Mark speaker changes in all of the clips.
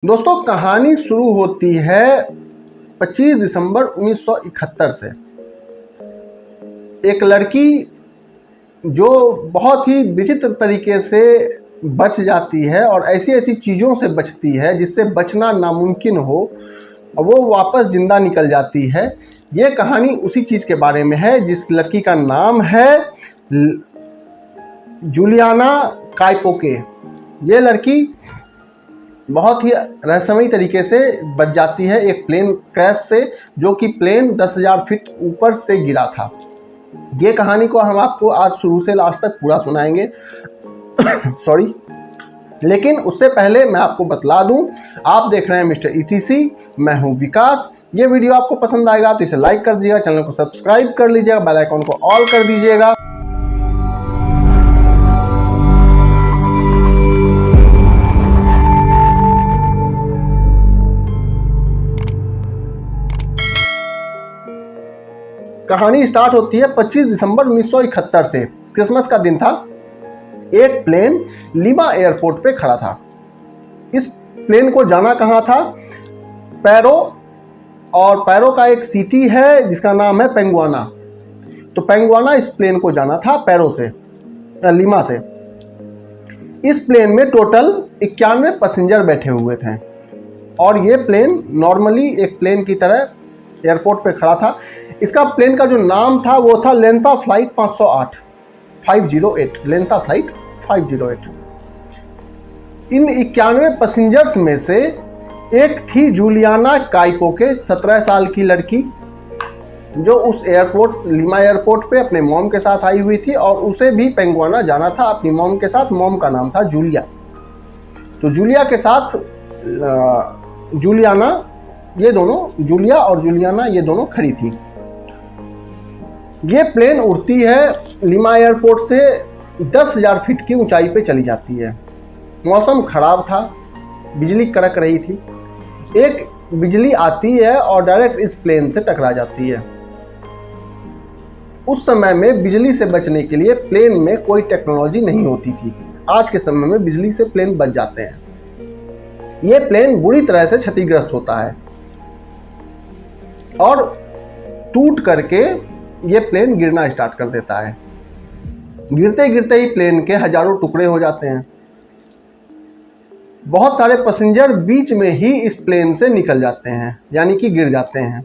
Speaker 1: दोस्तों, कहानी शुरू होती है 25 दिसंबर 1971 से। एक लड़की जो बहुत ही विचित्र तरीके से बच जाती है और ऐसी ऐसी चीज़ों से बचती है जिससे बचना नामुमकिन हो, वो वापस जिंदा निकल जाती है। ये कहानी उसी चीज़ के बारे में है जिस लड़की का नाम है जूलियाना कायपोके। ये लड़की बहुत ही रहस्यमयी तरीके से बच जाती है एक प्लेन क्रैश से, जो कि प्लेन 10,000 फीट ऊपर से गिरा था। ये कहानी को हम आपको आज शुरू से लास्ट तक पूरा सुनाएंगे सॉरी। लेकिन उससे पहले मैं आपको बतला दूं, आप देख रहे हैं मिस्टर ETC, मैं हूं विकास। ये वीडियो आपको पसंद आएगा तो इसे लाइक कर दीजिएगा, चैनल को सब्सक्राइब कर लीजिएगा, बेल आइकन को ऑल कर दीजिएगा। कहानी स्टार्ट होती है 25 दिसंबर 1971 से। क्रिसमस का दिन था। एक प्लेन लिमा एयरपोर्ट पे खड़ा था। इस प्लेन को जाना कहाँ था? पैरो, और पैरो का एक सिटी है जिसका नाम है पेंगुआना। तो पेंगुआना इस प्लेन को जाना था पैरो से, लिमा से। इस प्लेन में टोटल 91 पैसेंजर बैठे हुए थे और ये प्लेन नॉर्मली एक प्लेन की तरह एयरपोर्ट पे खड़ा था। इसका प्लेन का जो नाम था वो था लेंसा फ्लाइट 508 लेंसा फ्लाइट 508। इन 91 पैसेंजर्स में से एक थी जूलियाना कायपोके, 17 साल की लड़की, जो उस एयरपोर्ट लिमा एयरपोर्ट पे अपने मॉम के साथ आई हुई थी और उसे भी पेंगुआना जाना था अपनी मॉम के साथ। मॉम का नाम था जूलिया। तो जूलिया के साथ जूलियाना, ये दोनों, जूलिया और जूलियाना, ये दोनों खड़ी थी। ये प्लेन उड़ती है लिमा एयरपोर्ट से 10,000 फीट की ऊंचाई पे चली जाती है। मौसम खराब था, बिजली कड़क रही थी। एक बिजली आती है और डायरेक्ट इस प्लेन से टकरा जाती है। उस समय में बिजली से बचने के लिए प्लेन में कोई टेक्नोलॉजी नहीं होती थी। आज के समय में बिजली से प्लेन बच जाते हैं। ये प्लेन बुरी तरह से क्षतिग्रस्त होता है और टूट करके ये प्लेन गिरना स्टार्ट कर देता है। गिरते गिरते ही प्लेन के हजारों टुकड़े हो जाते हैं। बहुत सारे पैसेंजर बीच में ही इस प्लेन से निकल जाते हैं, यानी कि गिर जाते हैं।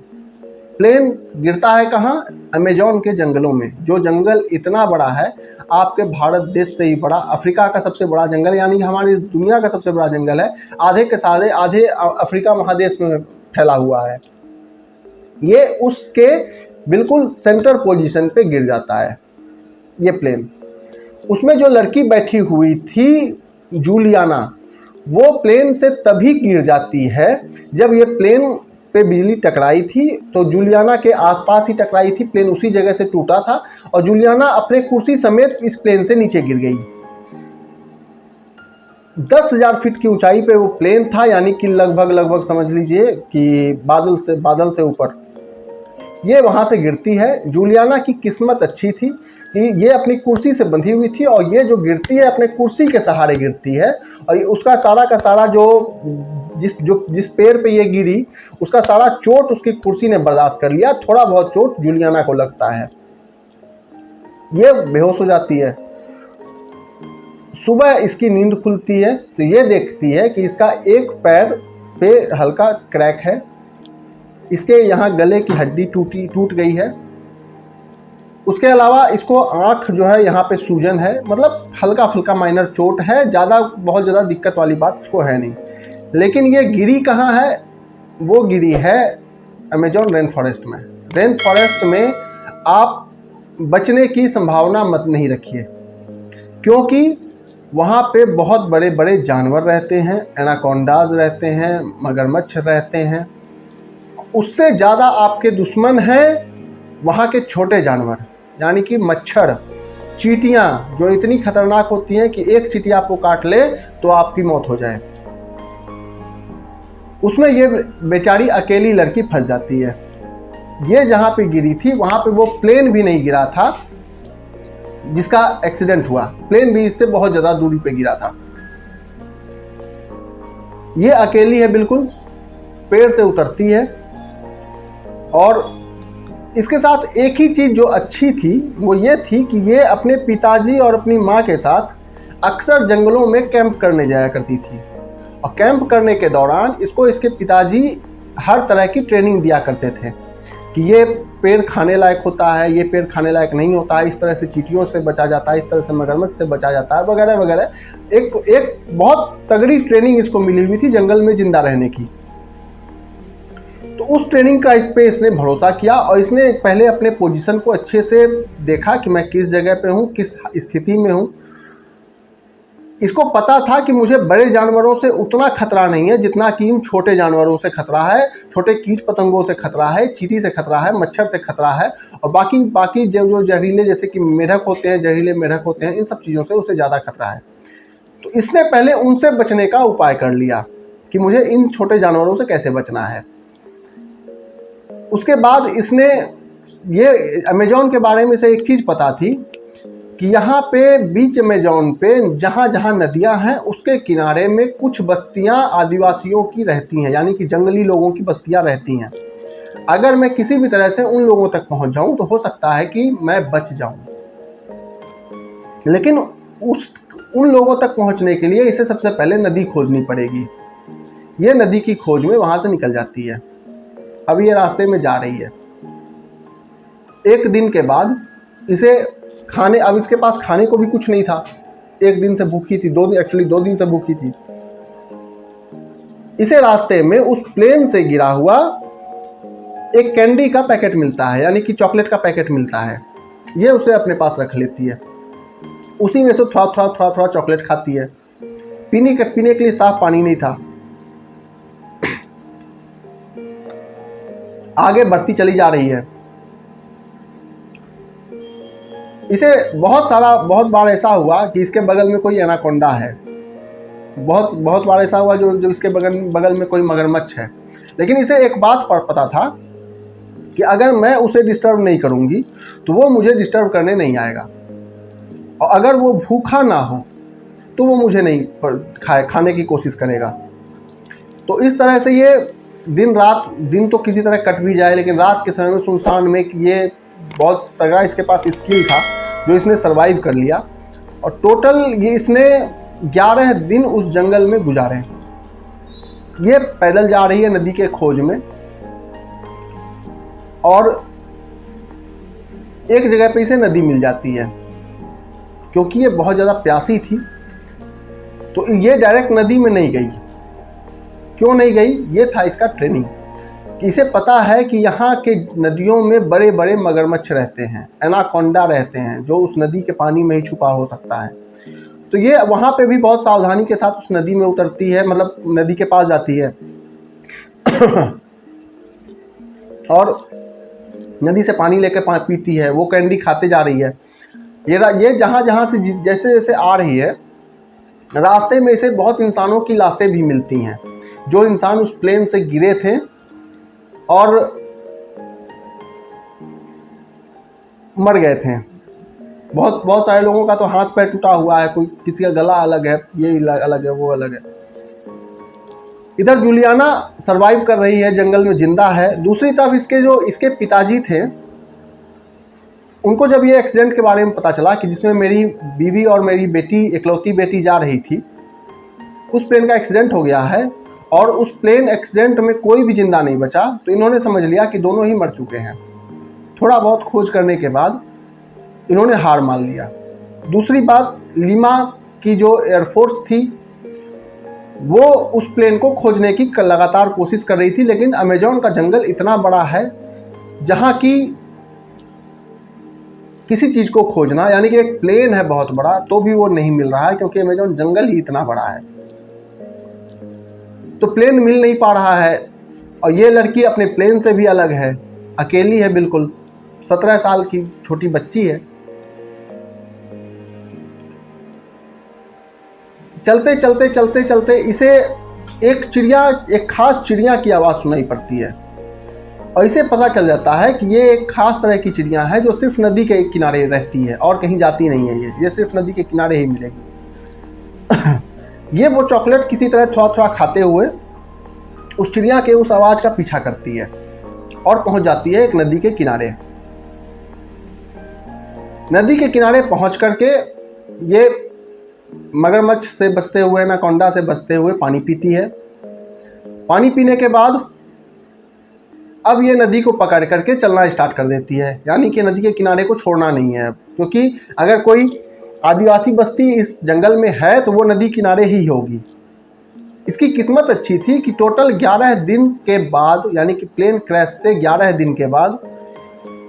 Speaker 1: प्लेन गिरता है कहाँ? अमेजोन के जंगलों में। जो जंगल इतना बड़ा है, आपके भारत देश से ही बड़ा, अफ्रीका का सबसे बड़ा जंगल, यानी कि हमारी दुनिया का सबसे बड़ा जंगल है। आधे के साधे आधे अफ्रीका महादेश में फैला हुआ है। ये उसके बिल्कुल सेंटर पोजीशन पे गिर जाता है ये प्लेन। उसमें जो लड़की बैठी हुई थी जूलियाना, वो प्लेन से तभी गिर जाती है जब ये प्लेन पे बिजली टकराई थी। तो जूलियाना के आसपास ही टकराई थी, प्लेन उसी जगह से टूटा था और जूलियाना अपने कुर्सी समेत इस प्लेन से नीचे गिर गई। 10,000 फीट की ऊंचाई पे वो प्लेन था, यानी कि लगभग समझ लीजिए कि बादल से ऊपर ये वहां से गिरती है। जूलियाना की किस्मत अच्छी थी कि ये अपनी कुर्सी से बंधी हुई थी और ये जो गिरती है अपने कुर्सी के सहारे गिरती है और उसका सारा का सारा जिस पेड़ पे ये गिरी, उसका सारा चोट उसकी कुर्सी ने बर्दाश्त कर लिया। थोड़ा बहुत चोट जूलियाना को लगता है। ये बेहोश हो जाती है। सुबह इसकी नींद खुलती है तो ये देखती है कि इसका एक पैर पे हल्का क्रैक है, इसके यहाँ गले की हड्डी टूट गई है। उसके अलावा इसको आँख जो है यहाँ पे सूजन है, मतलब हल्का फुल्का माइनर चोट है, बहुत ज़्यादा दिक्कत वाली बात इसको है नहीं। लेकिन ये गिरी कहाँ है? वो गिरी है अमेजोन रेन फॉरेस्ट में। रेन फॉरेस्ट में आप बचने की संभावना मत नहीं रखिए, क्योंकि वहाँ पे बहुत बड़े बड़े जानवर रहते हैं, एनाकोंडाज रहते हैं, मगरमच्छ रहते हैं। उससे ज़्यादा आपके दुश्मन हैं वहाँ के छोटे जानवर, यानी कि मच्छर, चींटियाँ, जो इतनी खतरनाक होती हैं कि एक चींटी आपको काट ले तो आपकी मौत हो जाए। उसमें ये बेचारी अकेली लड़की फंस जाती है। ये जहाँ पे गिरी थी वहाँ पे वो प्लेन भी नहीं गिरा था जिसका एक्सीडेंट हुआ। प्लेन भी इससे बहुत ज़्यादा दूरी पे गिरा था। ये अकेली है बिल्कुल, पेड़ से उतरती है। और इसके साथ एक ही चीज़ जो अच्छी थी वो ये थी कि ये अपने पिताजी और अपनी माँ के साथ अक्सर जंगलों में कैंप करने जाया करती थी। और कैंप करने के दौरान इसको इसके पिताजी हर तरह की ट्रेनिंग दिया करते थे कि ये पेड़ खाने लायक होता है, ये पेड़ खाने लायक नहीं होता है, इस तरह से चींटियों से बचा जाता है, इस तरह से मगरमच्छ से बचा जाता है, वगैरह वगैरह। एक बहुत तगड़ी ट्रेनिंग इसको मिली हुई थी जंगल में जिंदा रहने की। तो उस ट्रेनिंग का इस पे इसने भरोसा किया और इसने पहले अपने पोजीशन को अच्छे से देखा कि मैं किस जगह पे हूँ, किस स्थिति में हूँ। इसको पता था कि मुझे बड़े जानवरों से उतना खतरा नहीं है जितना कि इन छोटे जानवरों से खतरा है, छोटे कीट पतंगों से खतरा है, चींटी से खतरा है, मच्छर से खतरा है, और बाकी जो जहरीले जैसे कि मेढक होते हैं, जहरीले मेढक होते हैं, इन सब चीज़ों से उससे ज़्यादा खतरा है। तो इसने पहले उनसे बचने का उपाय कर लिया कि मुझे इन छोटे जानवरों से कैसे बचना है। उसके बाद इसने ये अमेजोन के बारे में से एक चीज़ पता थी कि यहाँ पे बीच अमेजोन पे जहाँ जहाँ नदियाँ हैं उसके किनारे में कुछ बस्तियाँ आदिवासियों की रहती हैं, यानी कि जंगली लोगों की बस्तियाँ रहती हैं। अगर मैं किसी भी तरह से उन लोगों तक पहुँच जाऊँ तो हो सकता है कि मैं बच जाऊँ, लेकिन उन लोगों तक पहुँचने के लिए इसे सबसे पहले नदी खोजनी पड़ेगी। ये नदी की खोज में वहाँ से निकल जाती है। अब ये रास्ते में जा रही है। एक दिन के बाद इसे अब इसके पास खाने को भी कुछ नहीं था। एक दिन से भूखी थी, 2 दिन से भूखी थी। इसे रास्ते में उस प्लेन से गिरा हुआ एक कैंडी का पैकेट मिलता है, यानी कि चॉकलेट का पैकेट मिलता है। ये उसे अपने पास रख लेती है। उसी में से थोड़ा चॉकलेट खाती है। पीने के लिए साफ पानी नहीं था। आगे बढ़ती चली जा रही है। इसे बहुत बार ऐसा हुआ कि इसके बगल में कोई एनाकोंडा है, बहुत बार ऐसा हुआ जो इसके बगल में कोई मगरमच्छ है। लेकिन इसे एक बात पर पता था कि अगर मैं उसे डिस्टर्ब नहीं करूंगी तो वो मुझे डिस्टर्ब करने नहीं आएगा, और अगर वो भूखा ना हो तो वो मुझे नहीं खाने की कोशिश करेगा। तो इस तरह से ये दिन तो किसी तरह कट भी जाए, लेकिन रात के समय में सुनसान में ये बहुत तगड़ा इसके पास स्किल था जो इसने सरवाइव कर लिया। और टोटल ये इसने 11 दिन उस जंगल में गुजारे। ये पैदल जा रही है नदी के खोज में, और एक जगह पे इसे नदी मिल जाती है। क्योंकि ये बहुत ज़्यादा प्यासी थी तो ये डायरेक्ट नदी में नहीं गई। क्यों नहीं गई? ये था इसका ट्रेनिंग कि इसे पता है कि यहाँ के नदियों में बड़े बड़े मगरमच्छ रहते हैं, एनाकोंडा रहते हैं, जो उस नदी के पानी में ही छुपा हो सकता है। तो ये वहाँ पे भी बहुत सावधानी के साथ उस नदी में उतरती है, मतलब नदी के पास जाती है और नदी से पानी लेकर पीती है। वो कैंडी खाते जा रही है। ये जहाँ से जैसे जैसे आ रही है, रास्ते में इसे बहुत इंसानों की लाशें भी मिलती हैं, जो इंसान उस प्लेन से गिरे थे और मर गए थे। बहुत सारे लोगों का तो हाथ पैर टूटा हुआ है, कोई किसी का गला अलग है, ये अलग है, वो अलग है। इधर जूलियाना सरवाइव कर रही है, जंगल में जिंदा है। दूसरी तरफ इसके पिताजी थे, उनको जब ये एक्सीडेंट के बारे में पता चला कि जिसमें मेरी बीवी और मेरी बेटी, इकलौती बेटी जा रही थी, उस प्लेन का एक्सीडेंट हो गया है और उस प्लेन एक्सीडेंट में कोई भी जिंदा नहीं बचा, तो इन्होंने समझ लिया कि दोनों ही मर चुके हैं। थोड़ा बहुत खोज करने के बाद इन्होंने हार मान लिया। दूसरी बात, लीमा की जो एयरफोर्स थी वो उस प्लेन को खोजने की लगातार कोशिश कर रही थी, लेकिन अमेजोन का जंगल इतना बड़ा है जहाँ की किसी चीज़ को खोजना, यानी कि एक प्लेन है बहुत बड़ा, तो भी वो नहीं मिल रहा है, क्योंकि अमेजोन जंगल ही इतना बड़ा है। तो प्लेन मिल नहीं पा रहा है। और ये लड़की अपने प्लेन से भी अलग है, अकेली है बिल्कुल, 17 साल की छोटी बच्ची है। चलते चलते चलते चलते इसे एक खास चिड़िया की आवाज़ सुनाई पड़ती है, और इसे पता चल जाता है कि ये एक खास तरह की चिड़िया है जो सिर्फ नदी के किनारे रहती है और कहीं जाती नहीं है। ये सिर्फ नदी के किनारे ही मिलेगी। ये वो चॉकलेट किसी तरह थोड़ा थोड़ा खाते हुए उस चिड़िया के उस आवाज़ का पीछा करती है और पहुंच जाती है एक नदी के किनारे। नदी के किनारे पहुंच करके ये मगरमच्छ से बचते हुए, एनाकोंडा से बचते हुए पानी पीती है। पानी पीने के बाद अब ये नदी को पकड़ करके चलना स्टार्ट कर देती है, यानी कि नदी के किनारे को छोड़ना नहीं है, क्योंकि अगर कोई आदिवासी बस्ती इस जंगल में है तो वो नदी किनारे ही होगी। इसकी किस्मत अच्छी थी कि टोटल 11 दिन के बाद, यानी कि प्लेन क्रैश से 11 दिन के बाद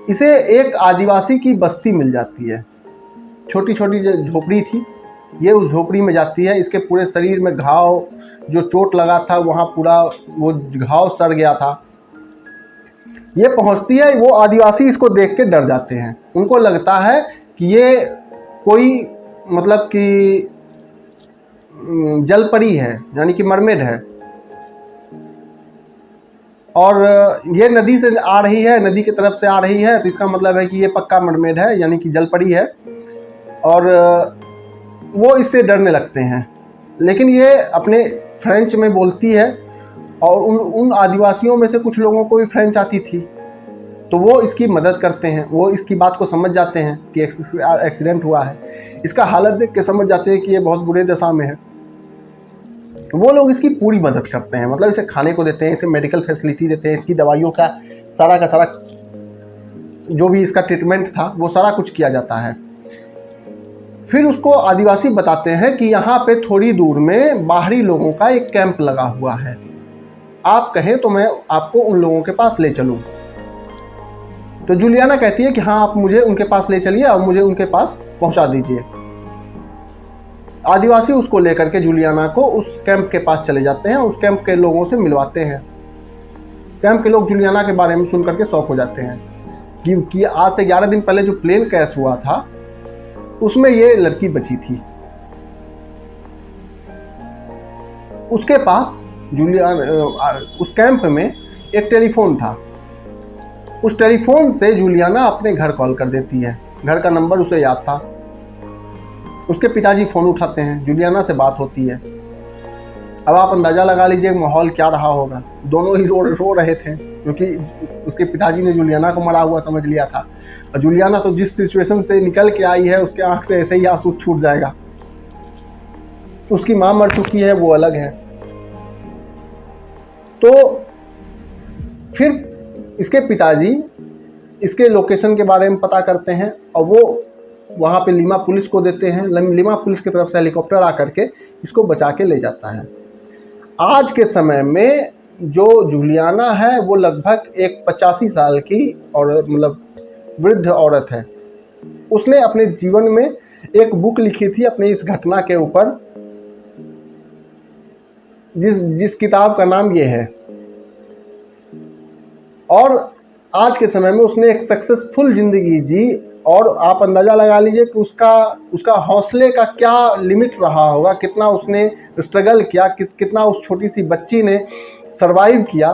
Speaker 1: इसे एक आदिवासी की बस्ती मिल जाती है। छोटी छोटी जो झोपड़ी थी, ये उस झोपड़ी में जाती है। इसके पूरे शरीर में घाव, जो चोट लगा था वहाँ पूरा वो घाव सड़ गया था। ये पहुँचती है, वो आदिवासी इसको देख के डर जाते हैं। उनको लगता है कि ये कोई मतलब कि जलपरी है, यानी कि मरमेड है, और ये नदी से आ रही है, नदी की तरफ से आ रही है, तो इसका मतलब है कि ये पक्का मरमेड है, यानी कि जलपरी है। और वो इससे डरने लगते हैं। लेकिन ये अपने फ्रेंच में बोलती है और उन आदिवासियों में से कुछ लोगों को भी फ्रेंच आती थी, तो वो इसकी मदद करते हैं। वो इसकी बात को समझ जाते हैं कि एक्सीडेंट हुआ है। इसका हालत देख के समझ जाते हैं कि ये बहुत बुरे दशा में है। वो लोग इसकी पूरी मदद करते हैं, मतलब इसे खाने को देते हैं, इसे मेडिकल फैसिलिटी देते हैं, इसकी दवाइयों का सारा जो भी इसका ट्रीटमेंट था वो सारा कुछ किया जाता है। फिर उसको आदिवासी बताते हैं कि यहाँ पे थोड़ी दूर में बाहरी लोगों का एक कैंप लगा हुआ है, आप कहें तो मैं आपको उन लोगों के पास ले चलूँ। तो जूलियाना कहती है कि हाँ, आप मुझे उनके पास ले चलिए और मुझे उनके पास पहुँचा दीजिए। आदिवासी उसको लेकर के जूलियाना को उस कैंप के पास चले जाते हैं, उस कैंप के लोगों से मिलवाते हैं। कैंप के लोग जूलियाना के बारे में सुन करके शौक हो जाते हैं कि आज से 11 दिन पहले जो प्लेन क्रैश हुआ था उसमें ये लड़की बची थी। उसके पास उस कैंप में एक टेलीफोन था। उस टेलीफोन से जूलियाना अपने घर कॉल कर देती है। घर का नंबर उसे याद था। उसके पिताजी फ़ोन उठाते हैं, जूलियाना से बात होती है। अब आप अंदाज़ा लगा लीजिए माहौल क्या रहा होगा। दोनों ही रो रहे थे, क्योंकि उसके पिताजी ने जूलियाना को मरा हुआ समझ लिया था। और जूलियाना तो जिस सिचुएशन से निकल के आई है, उसके आँख से ऐसे ही आंसू छूट जाएगा। उसकी माँ मर चुकी है, वो अलग है। तो फिर इसके पिताजी इसके लोकेशन के बारे में पता करते हैं और वो वहाँ पे लीमा पुलिस को देते हैं। लीमा पुलिस की तरफ से हेलीकॉप्टर आकर के इसको बचा के ले जाता है। आज के समय में जो जूलियाना है वो लगभग एक 85 साल की और मतलब वृद्ध औरत है। उसने अपने जीवन में एक बुक लिखी थी अपनी इस घटना के ऊपर, जिस किताब का नाम ये है। और आज के समय में उसने एक सक्सेसफुल ज़िंदगी जी, और आप अंदाज़ा लगा लीजिए कि उसका हौसले का क्या लिमिट रहा होगा, कितना उसने स्ट्रगल किया, कितना उस छोटी सी बच्ची ने सरवाइव किया।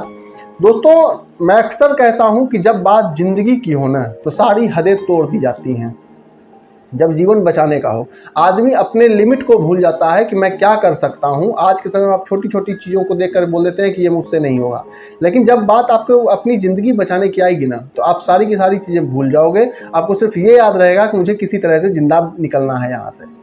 Speaker 1: दोस्तों, मैं अक्सर कहता हूं कि जब बात ज़िंदगी की हो ना, तो सारी हदें तोड़ दी जाती हैं। जब जीवन बचाने का हो, आदमी अपने लिमिट को भूल जाता है कि मैं क्या कर सकता हूं। आज के समय में आप छोटी छोटी चीज़ों को देखकर बोल देते हैं कि ये मुझसे नहीं होगा, लेकिन जब बात आपको अपनी ज़िंदगी बचाने की आएगी ना, तो आप सारी की सारी चीज़ें भूल जाओगे। आपको सिर्फ ये याद रहेगा कि मुझे किसी तरह से जिंदा निकलना है यहाँ से।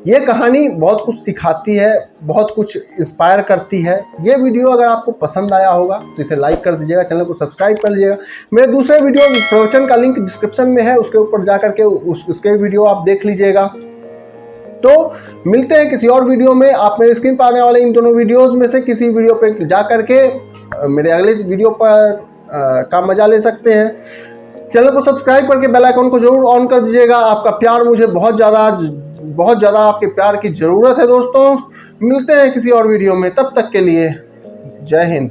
Speaker 1: ये कहानी बहुत कुछ सिखाती है, बहुत कुछ इंस्पायर करती है। ये वीडियो अगर आपको पसंद आया होगा तो इसे लाइक कर दीजिएगा, चैनल को सब्सक्राइब कर लीजिएगा। मेरे दूसरे वीडियो प्रवचन का लिंक डिस्क्रिप्शन में है, उसके ऊपर जा करके उसके वीडियो आप देख लीजिएगा। तो मिलते हैं किसी और वीडियो में। आप मेरे स्क्रीन पर आने वाले इन दोनों वीडियोज़ में से किसी वीडियो पर जा करके मेरे अगले वीडियो पर का मजा ले सकते हैं। चैनल को सब्सक्राइब करके बेल आइकन को जरूर ऑन कर दीजिएगा। आपका प्यार मुझे बहुत ज़्यादा आपके प्यार की ज़रूरत है दोस्तों। मिलते हैं किसी और वीडियो में, तब तक के लिए जय हिंद।